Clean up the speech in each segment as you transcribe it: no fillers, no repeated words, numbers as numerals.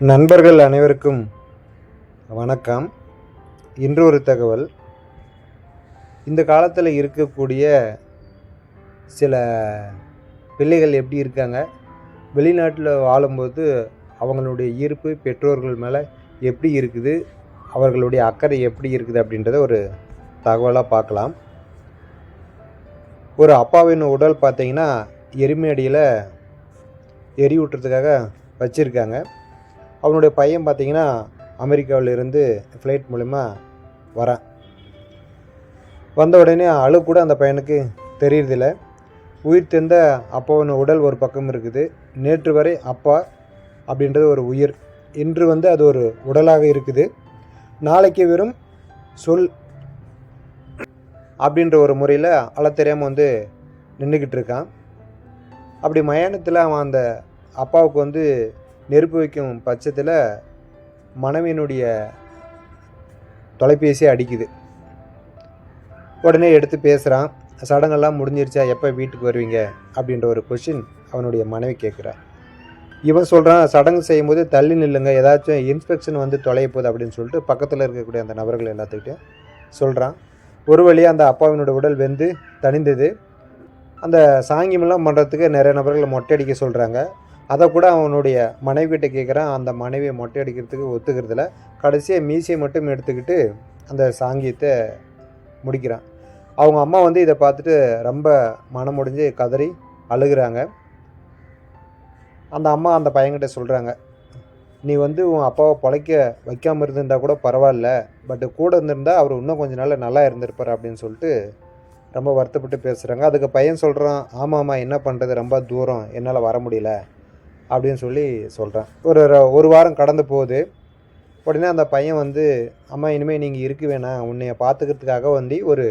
நண்பர்கள் அனைவருக்கும் வணக்கம். இன்று ஒரு தகவல். இந்த காலத்தில் இருக்கக்கூடிய சில பிள்ளைகள் எப்படி இருக்காங்க, வெளிநாட்டில் வாழும்போது அவங்களுடைய ஈர்ப்பு பெற்றோர்கள் மேலே எப்படி இருக்குது, அவர்களுடைய அக்கறை எப்படி இருக்குது அப்படின்றத ஒரு தகவலாக பார்க்கலாம். ஒரு அப்பாவின் உடல் பார்த்திங்கன்னா எரிமேடியில் எரியூட்டுறதுக்காக வச்சுருக்காங்க. அவனுடைய பையன் பார்த்திங்கன்னா அமெரிக்காவிலிருந்து ஃப்ளைட் மூலிமா வரான். வந்த உடனே கூட அந்த பையனுக்கு தெரியறதில்ல. உயிர் தெரிந்த அப்பாவின் உடல் ஒரு பக்கம் இருக்குது. நேற்று வரை அப்பா அப்படின்றது ஒரு உயிர், இன்று அது ஒரு உடலாக இருக்குது. நாளைக்கு வெறும் சொல் அப்படின்ற ஒரு முறையில் தெரியாமல் நின்றுக்கிட்டு இருக்கான். அப்படி மயானத்தில் அவன் அந்த அப்பாவுக்கு நெருப்பு வைக்கும் பட்சத்தில் மனைவியினுடைய தொலைபேசியை அடிக்குது. உடனே எடுத்து பேசுகிறான். சடங்கெல்லாம் முடிஞ்சிருச்சா, எப்போ வீட்டுக்கு வருவீங்க அப்படின்ற ஒரு கொஷின் அவனுடைய மனைவி கேட்குறான். இவன் சொல்கிறான், சடங்கு செய்யும்போது தள்ளி நில்லுங்க, ஏதாச்சும் இன்ஸ்பெக்ஷன் தொலைய போகுது அப்படின்னு சொல்லிட்டு பக்கத்தில் இருக்கக்கூடிய அந்த நபர்கள் எல்லாத்துக்கிட்டையும் சொல்கிறான். ஒரு வழியாக அந்த அப்பாவினுடைய உடல் வெந்து தணிந்தது. அந்த சாங்கியமெல்லாம் பண்ணுறதுக்கு நிறைய நபர்கள் மொட்டை அடிக்க சொல்கிறாங்க. அதை கூட அவனுடைய மனைவிகிட்ட கேட்குறான். அந்த மனைவியை மொட்டை அடிக்கிறதுக்கு ஒத்துக்கிறதுல கடைசியாக மீசையை மட்டும் எடுத்துக்கிட்டு அந்த சாங்கியத்தை முடிக்கிறான். அவங்க அம்மா இதை பார்த்துட்டு ரொம்ப மனம் முடிஞ்சு கதறி அழுகிறாங்க. அந்த அம்மா அந்த பையன்கிட்ட சொல்கிறாங்க, நீ உன் அப்பாவை பிழைக்க வைக்காமல் இருந்திருந்தால் கூட பரவாயில்ல, பட்டு கூட இருந்திருந்தால் அவர் இன்னும் கொஞ்ச நாள் நல்லா இருந்திருப்பார் அப்படின்னு சொல்லிட்டு ரொம்ப வருத்தப்பட்டு பேசுகிறாங்க. அதுக்கு பையன் சொல்கிறான், ஆமாம்மா என்ன பண்ணுறது, ரொம்ப தூரம், என்னால் வர முடியல அப்படின்னு சொல்கிறான். ஒரு வாரம் கடந்து போகுது. உடனே அந்த பையன் அம்மா இனிமேல் நீங்கள் இருக்க வேணாம், உன்னைய பார்த்துக்கிறதுக்காக ஒரு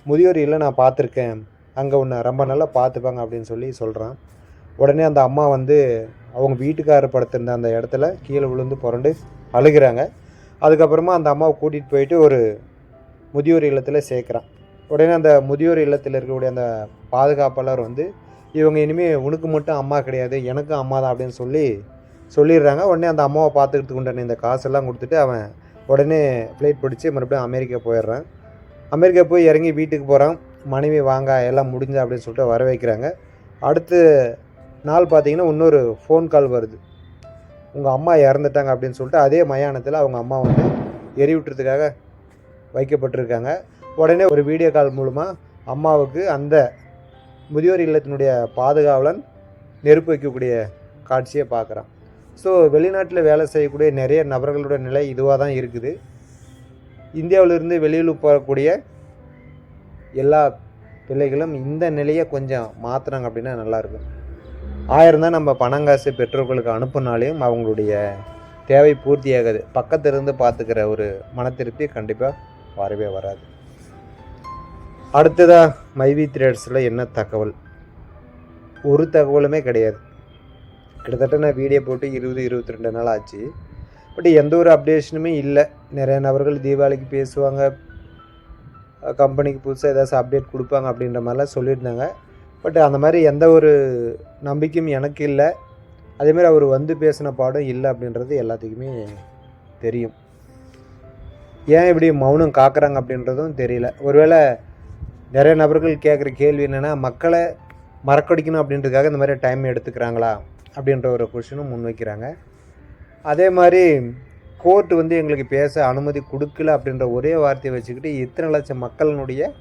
முதியோர் இல்லை நான் பார்த்துருக்கேன், அங்கே உன்னை ரொம்ப நல்லா பார்த்துப்பாங்க அப்படின்னு சொல்கிறான். உடனே அந்த அம்மா அவங்க வீட்டுக்காரர் படுத்திருந்த அந்த இடத்துல கீழே விழுந்து புரண்டு அழுகிறாங்க. அதுக்கப்புறமா அந்த அம்மாவை கூட்டிகிட்டு போயிட்டு ஒரு முதியோர் இல்லத்தில் சேர்க்குறான். உடனே அந்த முதியோர் இல்லத்தில் இருக்கக்கூடிய அந்த பாதுகாப்பாளர் இவங்க இனிமேல் உனக்கு மட்டும் அம்மா கிடையாது, எனக்கும் அம்மா தான் அப்படின்னு சொல்லிடுறாங்க. உடனே அந்த அம்மாவை பார்த்துக்கிறதுக்கு உண்டான இந்த காசெல்லாம் கொடுத்துட்டு அவன் உடனே ஃப்ளைட் பிடிச்சி மறுபடியும் அமெரிக்கா போயிடுறான். அமெரிக்கா போய் இறங்கி வீட்டுக்கு போகிறான். மனைவி வாங்க எல்லாம் முடிஞ்சா அப்படின்னு சொல்லிட்டு வர வைக்கிறாங்க. அடுத்த நாள் பார்த்திங்கன்னா இன்னொரு ஃபோன் கால் வருது, உங்கள் அம்மா இறந்துட்டாங்க அப்படின்னு சொல்லிட்டு அதே மயானத்தில் அவங்க அம்மா எரிவிட்டுறதுக்காக வைக்கப்பட்டிருக்காங்க. உடனே ஒரு வீடியோ கால் மூலமாக அம்மாவுக்கு அந்த முதியோர் இல்லத்தினுடைய பாதுகாவலன் நெருப்பு வைக்கக்கூடிய காட்சியை பார்க்குறான். ஸோ வெளிநாட்டில் வேலை செய்யக்கூடிய நிறைய நபர்களுடைய நிலை இதுவாக தான் இருக்குது. இந்தியாவிலிருந்து வெளியில் போகக்கூடிய எல்லா பிள்ளைகளும் இந்த நிலையை கொஞ்சம் மாற்றுறாங்க அப்படின்னா நல்லாயிருக்கும். 1000 தான் நம்ம பணங்காசு பெற்றோர்களுக்கு அனுப்புனாலையும் அவங்களுடைய தேவை பூர்த்தியாகாது. பக்கத்திலிருந்து பார்த்துக்கிற ஒரு மன திருப்தி கண்டிப்பாக வரவே வராது. அடுத்ததாக மைவி த்ரெட்ஸில் என்ன தகவல்? ஒரு தகவலுமே கிடையாது. கிட்டத்தட்ட நான் வீடியோ போட்டு 22 நாள் ஆச்சு. பட் எந்த ஒரு அப்டேஷனுமே இல்லை. நிறைய நபர்கள் தீபாவளிக்கு பேசுவாங்க, கம்பெனிக்கு புதுசாக ஏதாச்சும் அப்டேட் கொடுப்பாங்க அப்படின்ற மாதிரிலாம் சொல்லியிருந்தாங்க. பட் அந்த மாதிரி எந்த ஒரு நம்பிக்கையும் எனக்கு இல்லை. அதேமாதிரி அவர் பேசின பாடம் இல்லை அப்படின்றது எல்லாத்துக்குமே தெரியும். ஏன் இப்படி மௌனம் காக்குறாங்க அப்படின்றதும் தெரியல. ஒருவேளை நிறைய நபர்கள் கேட்குற கேள்வி என்னென்னா, மக்களை மறக்கடிக்கணும் அப்படின்றதுக்காக இந்த மாதிரி டைம் எடுத்துக்கிறாங்களா அப்படின்ற ஒரு கொஷினும் முன்வைக்கிறாங்க. அதே மாதிரி கோர்ட்டு எங்களுக்கு பேச அனுமதி கொடுக்கல அப்படின்ற ஒரே வார்த்தையை வச்சுக்கிட்டு இத்தனை லட்சம் மக்களினுடைய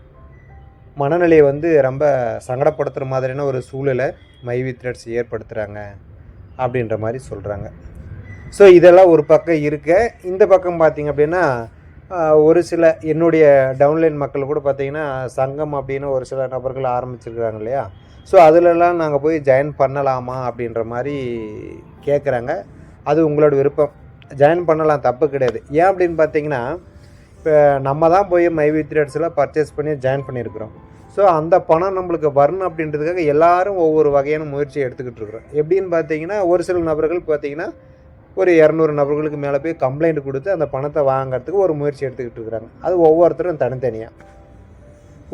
மனநிலையை ரொம்ப சங்கடப்படுத்துகிற மாதிரியான ஒரு சூழலை மைவி த்ரெட்ஸ் ஏற்படுத்துகிறாங்க அப்படின்ற மாதிரி சொல்கிறாங்க. ஸோ இதெல்லாம் ஒரு பக்கம் இருக்க, இந்த பக்கம் பார்த்திங்க அப்படின்னா ஒரு சில என்னுடைய டவுன்லைன் மக்கள் கூட பார்த்திங்கன்னா சங்கம் அப்படின்னு ஒரு சில நபர்கள் ஆரம்பிச்சிருக்கிறாங்க இல்லையா. ஸோ அதிலெல்லாம் நாங்கள் போய் ஜாயின் பண்ணலாமா அப்படின்ற மாதிரி கேட்குறாங்க. அது உங்களோட விருப்பம், ஜாயின் பண்ணலாம், தப்பு கிடையாது. ஏன் அப்படின்னு பார்த்தீங்கன்னா, இப்போ நம்ம தான் போய் மைவி த்ரெட்ஸில் பர்ச்சேஸ் பண்ணி ஜாயின் பண்ணியிருக்கிறோம். ஸோ அந்த பணம் நம்மளுக்கு வரணும் அப்படின்றதுக்காக எல்லோரும் ஒவ்வொரு வகையான முயற்சியை எடுத்துக்கிட்டு இருக்கிறோம். எப்படின்னு பார்த்தீங்கன்னா, ஒரு சில நபர்கள் பார்த்திங்கன்னா ஒரு 200 நபர்களுக்கு மேலே போய் கம்ப்ளைண்ட் கொடுத்து அந்த பணத்தை வாங்கிறதுக்கு ஒரு முயற்சி எடுத்துக்கிட்டு இருக்கிறாங்க. அது ஒவ்வொருத்தரும் தனித்தனியாக.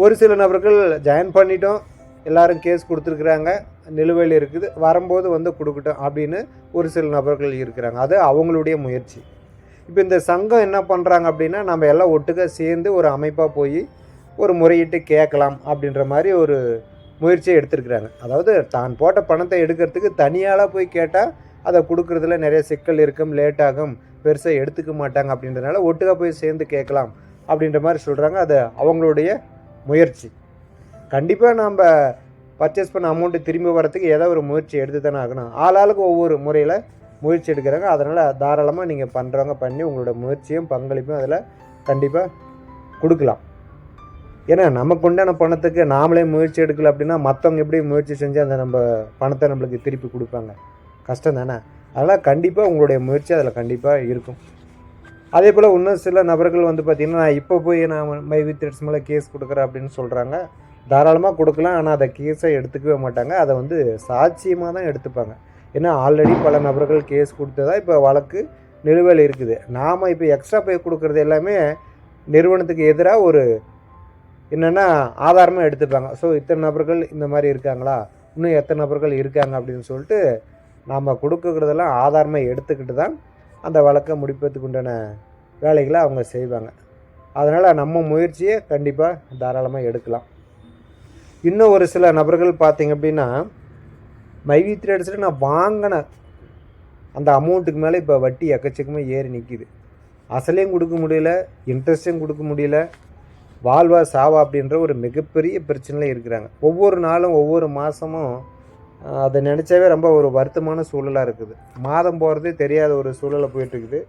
ஒரு சில நபர்கள் ஜாயின் பண்ணிட்டோம், எல்லோரும் கேஸ் கொடுத்துருக்குறாங்க, நிலுவையில் இருக்குது, வரும்போது வந்து கொடுக்கட்டும் அப்படின்னு ஒரு சில நபர்கள் இருக்கிறாங்க. அது அவங்களுடைய முயற்சி. இப்போ இந்த சங்கம் என்ன பண்ணுறாங்க அப்படின்னா, நம்ம எல்லாம் ஒட்டுக்க சேர்ந்து ஒரு அமைப்பாக போய் ஒரு முறையிட்டு கேட்கலாம் அப்படின்ற மாதிரி ஒரு முயற்சியை எடுத்திருக்கிறாங்க. அதாவது தான் போட்ட பணத்தை எடுக்கிறதுக்கு தனியாளாக போய் கேட்டால் அதை கொடுக்குறதுல நிறைய சிக்கல் இருக்கும், லேட் ஆகும், பெருசாக எடுத்துக்க மாட்டாங்க. அப்படின்றதுனால ஒட்டுக்கா போய் சேர்ந்து கேட்கலாம் அப்படின்ற மாதிரி சொல்கிறாங்க. அது அவங்களுடைய முயற்சி. கண்டிப்பாக நம்ம பர்ச்சேஸ் பண்ண அமௌண்ட்டு திரும்பி வரத்துக்கு ஏதோ ஒரு முயற்சி எடுத்து தானே ஆகணும். ஆளாளுக்கு ஒவ்வொரு முறையில் முயற்சி எடுக்கிறாங்க. அதனால் தாராளமாக நீங்கள் பண்ணுறவங்க பண்ணி உங்களோட முயற்சியும் பங்களிப்பும் அதில் கண்டிப்பாக கொடுக்கலாம். ஏன்னா நமக்கு உண்டான பணத்துக்கு நாமளே முயற்சி எடுக்கல அப்படின்னா மற்றவங்க எப்படி முயற்சி செஞ்சு அந்த நம்ம பணத்தை நம்மளுக்கு திருப்பி கொடுப்பாங்க? கஷ்டம் தானே. அதனால் கண்டிப்பாக உங்களுடைய முயற்சி அதில் கண்டிப்பாக இருக்கும். அதே போல் இன்னும் சில நபர்கள் வந்து பார்த்திங்கன்னா, நான் இப்போ போய் நான் மைவி த்ரெட்ஸ் மேலே கேஸ் கொடுக்குறேன் அப்படின்னு சொல்கிறாங்க. தாராளமாக கொடுக்கலாம். ஆனால் அதை கேஸை எடுத்துக்கவே மாட்டாங்க. அதை வந்து சாட்சியமாக தான் எடுத்துப்பாங்க. ஏன்னா ஆல்ரெடி பல நபர்கள் கேஸ் கொடுத்ததா இப்போ வழக்கு நிலுவையில் இருக்குது. நாம் இப்போ எக்ஸ்ட்ரா பே கொடுக்குறது எல்லாமே நிறுவனத்துக்கு எதிராக ஒரு என்னென்னா ஆதாரமாக எடுத்துப்பாங்க. ஸோ இத்தனை நபர்கள் இந்த மாதிரி இருக்காங்களா, இன்னும் எத்தனை நபர்கள் இருக்காங்க அப்படின்னு சொல்லிட்டு நாம் கொடுக்குறதெல்லாம் ஆதாரமாக எடுத்துக்கிட்டு தான் அந்த வழக்கை முடிப்பதுக்கு உண்டான வேலைகளை அவங்க செய்வாங்க. அதனால் நம்ம முயற்சியை கண்டிப்பாக தாராளமாக எடுக்கலாம். இன்னும் ஒரு சில நபர்கள் பார்த்திங்க அப்படின்னா, மைவி த்ரெட்ஸில் நான் வாங்கின அந்த அமௌண்ட்டுக்கு மேலே இப்போ வட்டி எக்கச்சக்கமாக ஏறி நிற்கிது. அசலையும் கொடுக்க முடியல, இன்ட்ரெஸ்ட்டையும் கொடுக்க முடியல, வாழ்வா சாவா அப்படின்ற ஒரு மிகப்பெரிய பிரச்சனையில் இருக்கிறாங்க. ஒவ்வொரு நாளும் ஒவ்வொரு மாதமும் அதை நினச்சாவே ரொம்ப ஒரு வருத்தமான சூழலாக இருக்குது. மாதம் போகிறதே தெரியாத ஒரு சூழலில் போயிட்டுருக்குது.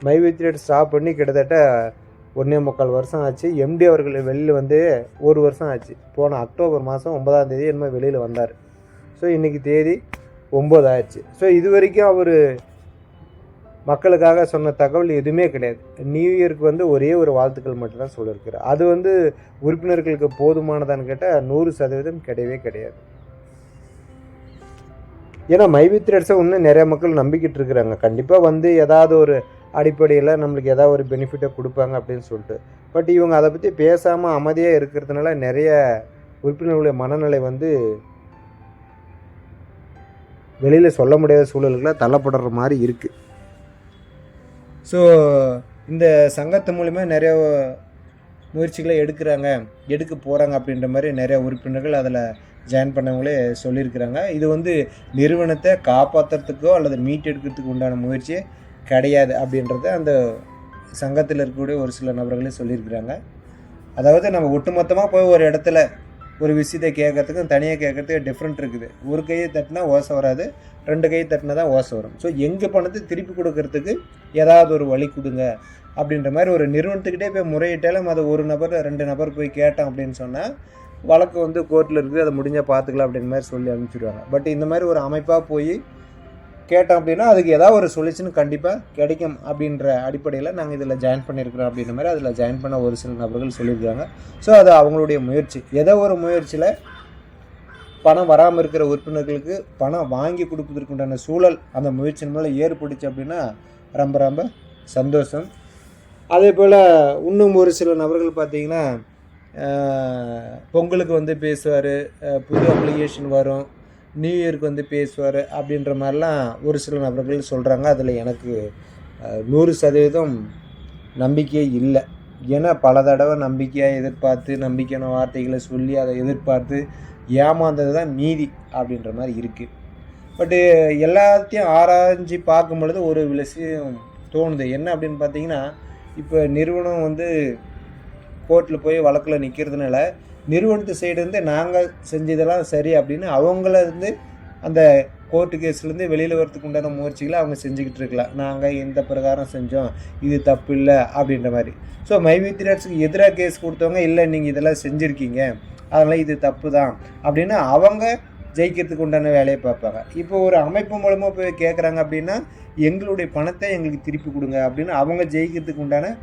மைவி த்ரெட்ஸ் ஸ்டாப் பண்ணி கிட்டத்தட்ட 1.25 வருஷம் ஆச்சு. எம்டி அவர்கள் வெளியில் வந்து 1 வருஷம் ஆச்சு. போன அக்டோபர் மாதம் 9ஆம் தேதி என்னமோ வெளியில் வந்தார். ஸோ இன்றைக்கி தேதி 9 ஆயிடுச்சு. ஸோ இது வரைக்கும் அவர் மக்களுக்காக சொன்ன தகவல் எதுவுமே கிடையாது. நியூ இயருக்கு வந்து ஒரே ஒரு வாழ்த்துக்கள் மட்டும்தான் சொல்லியிருக்கிறார். அது வந்து உறுப்பினர்களுக்கு போதுமானதான்னு கேட்டால் 100% கிடையவே கிடையாது. ஏன்னா மைவி த்ரெட்ஸை இன்னும் நிறைய மக்கள் நம்பிக்கிட்டு இருக்கிறாங்க. கண்டிப்பாக வந்து ஏதாவது ஒரு அடிப்படையில் நம்மளுக்கு ஏதாவது ஒரு பெனிஃபிட்டை கொடுப்பாங்க அப்படின்னு சொல்லிட்டு. பட் இவங்க அதை பற்றி பேசாமல் அமைதியாக இருக்கிறதுனால நிறைய உறுப்பினர்களுடைய மனநிலை வந்து வெளியில் சொல்ல முடியாத சூழல்களை தள்ளப்படுற மாதிரி இருக்குது. ஸோ இந்த சங்கத்து மூலிமா நிறைய முயற்சிகளை எடுக்க போகிறாங்க அப்படின்ற மாதிரி நிறைய உறுப்பினர்கள் அதில் ஜாயின் பண்ணவங்களே சொல்லியிருக்கிறாங்க. இது வந்து நிறுவனத்தை காப்பாற்றுறதுக்கோ அல்லது மீட்டெடுக்கிறதுக்கு உண்டான முயற்சியே கிடையாது அப்படின்றத அந்த சங்கத்தில் இருக்கக்கூடிய ஒரு சில நபர்களே சொல்லியிருக்கிறாங்க. அதாவது நம்ம ஒட்டுமொத்தமாக போய் ஒரு இடத்துல ஒரு விஷயத்தை கேட்கறதுக்கும் தனியாக கேட்கறதுக்கு டிஃப்ரெண்ட் இருக்குது. ஒரு கையை தட்டினா ஓசை வராது, 2 கை தட்டினா தான் ஓசை வரும். ஸோ எங்கள் பணத்தை திருப்பி கொடுக்கறதுக்கு ஏதாவது ஒரு வழி கொடுங்க அப்படின்ற மாதிரி ஒரு நிறுவனத்துக்கிட்டே போய் முறையிட்டாலும் அதை ஒரு நபர் 2 நபர் போய் கேட்டோம் அப்படின்னு சொன்னால் வழக்கு வந்து கோர்ட்டில் இருக்குது, அதை முடிஞ்சால் பார்த்துக்கலாம் அப்படின்ற மாதிரி சொல்லி அனுப்பிச்சிடுவாங்க. பட் இந்த மாதிரி ஒரு அமைப்பாக போய் கேட்டோம் அப்படின்னா அதுக்கு ஏதாவது ஒரு சொல்யூஷன் கண்டிப்பாக கிடைக்கும் அப்படின்ற அடிப்படையில் நாங்கள் இதில் ஜாயின் பண்ணியிருக்கிறோம் அப்படின்ற மாதிரி அதில் ஜாயின் பண்ண ஒரு சில நபர்கள் சொல்லியிருக்காங்க. ஸோ அது அவங்களுடைய முயற்சி. ஏதோ ஒரு முயற்சியில் பணம் வராமல் இருக்கிற உறுப்பினர்களுக்கு பணம் வாங்கி கொடுப்பதற்குண்டான சூழல் அந்த முயற்சியின் மேலே ஏற்படுச்சு அப்படின்னா ரொம்ப ரொம்ப சந்தோஷம். அதே போல் இன்னும் ஒரு சில நபர்கள் பார்த்திங்கன்னா பொங்கலுக்கு வந்து பேசுவார், புது அப்ளிகேஷன் வரும், நியூ இயருக்கு வந்து பேசுவார் அப்படின்ற மாதிரிலாம் ஒரு சில நபர்கள் சொல்கிறாங்க. அதில் எனக்கு 100% நம்பிக்கையே இல்லை. ஏன்னா பல தடவை நம்பிக்கையாக எதிர்பார்த்து நம்பிக்கையான வார்த்தைகளை சொல்லி அதை எதிர்பார்த்து ஏமாந்தது தான் மீதி அப்படின்ற மாதிரி இருக்குது. பட்டு எல்லாத்தையும் ஆராய்ஞ்சு பார்க்கும் பொழுது ஒரு விஷயம் தோணுது. என்ன அப்படின்னு பார்த்தீங்கன்னா, இப்போ நிறுவனம் வந்து கோர்ட்டில் போய் வழக்கில் நிற்கிறதுனால நிறுவனத்து சைடு இருந்து நாங்கள் செஞ்சதெல்லாம் சரி அப்படின்னு அவங்கள இருந்து அந்த கோர்ட்டு கேஸ்லேருந்து வெளியில் வரத்துக்கு உண்டான முயற்சிகளை அவங்க செஞ்சுக்கிட்டு இருக்கலாம். நாங்கள் இந்த பிரகாரம் செஞ்சோம், இது தப்பு இல்லை அப்படின்ற மாதிரி. ஸோ மைவி த்ரெட்ஸ்க்கு எதிராக கேஸ் கொடுத்தவங்க இல்லை நீங்கள் இதெல்லாம் செஞ்சுருக்கீங்க, அதனால் இது தப்பு தான் அப்படின்னு அவங்க ஜெயிக்கிறதுக்கு உண்டான வேலையை பார்ப்பாங்க. இப்போ ஒரு அமைப்பு மூலமாக போய் கேட்குறாங்க அப்படின்னா எங்களுடைய பணத்தை எங்களுக்கு திருப்பி கொடுங்க அப்படின்னு அவங்க ஜெயிக்கிறதுக்கு உண்டான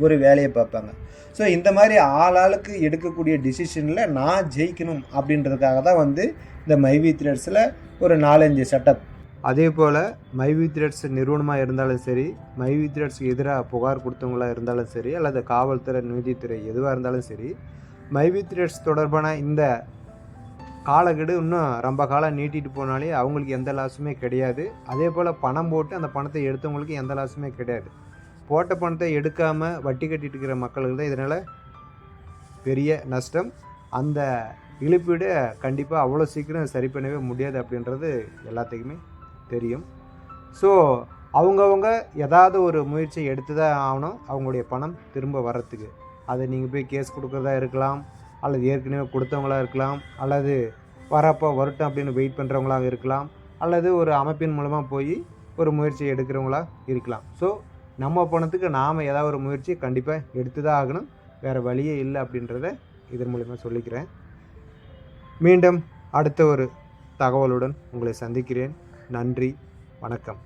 ஒரு வேலையை பார்ப்பாங்க. ஸோ இந்த மாதிரி ஆளாளுக்கு எடுக்கக்கூடிய டிசிஷனில் நான் ஜெயிக்கணும் அப்படின்றதுக்காக தான் வந்து இந்த மைவி த்ரெட்ஸில் ஒரு 4-5 செட்டப். அதே போல் மைவி த்ரெட்ஸ் நிறுவனமாக இருந்தாலும் சரி, மைவி த்ரெட்ஸ்க்கு எதிராக புகார் கொடுத்தவங்களாக இருந்தாலும் சரி, அல்லது காவல்துறை, நீதித்துறை எதுவாக இருந்தாலும் சரி, மைவி த்ரெட்ஸ் தொடர்பான இந்த காலக்கெடு இன்னும் ரொம்ப காலம் நீட்டிட்டு போனாலே அவங்களுக்கு எந்த லாஸுமே கிடையாது. அதே போல் பணம் போட்டு அந்த பணத்தை எடுத்தவங்களுக்கு எந்த லாஸுமே கிடையாது. போட்ட பணத்தை எடுக்காமல் வட்டி கட்டிட்டு இருக்கிற மக்களுக்கு தான் இதனால் பெரிய நஷ்டம். அந்த இழப்பீடு கண்டிப்பாக அவ்வளோ சீக்கிரம் சரி பண்ணவே முடியாது அப்படின்றது எல்லாத்துக்குமே தெரியும். ஸோ அவங்கவுங்க ஏதாவது ஒரு முயற்சியை எடுத்து தான் ஆகணும் அவங்களுடைய பணம் திரும்ப வர்றதுக்கு. அதை நீங்கள் போய் கேஸ் கொடுக்குறதா இருக்கலாம், அல்லது ஏற்கனவே கொடுத்தவங்களா இருக்கலாம், அல்லது வரப்போ வரட்டும் அப்படின்னு வெயிட் பண்ணுறவங்களாக இருக்கலாம், அல்லது ஒரு அமைப்பின் மூலமாக போய் ஒரு முயற்சியை எடுக்கிறவங்களா இருக்கலாம். ஸோ நம்ம பணத்துக்கு நாம் ஏதாவது ஒரு முயற்சி கண்டிப்பாக எடுத்து தான் ஆகணும், வேறு வழியே இல்லை அப்படின்றத இதன் மூலிமா சொல்லிக்கிறேன். மீண்டும் அடுத்த ஒரு தகவலுடன் உங்களை சந்திக்கிறேன். நன்றி, வணக்கம்.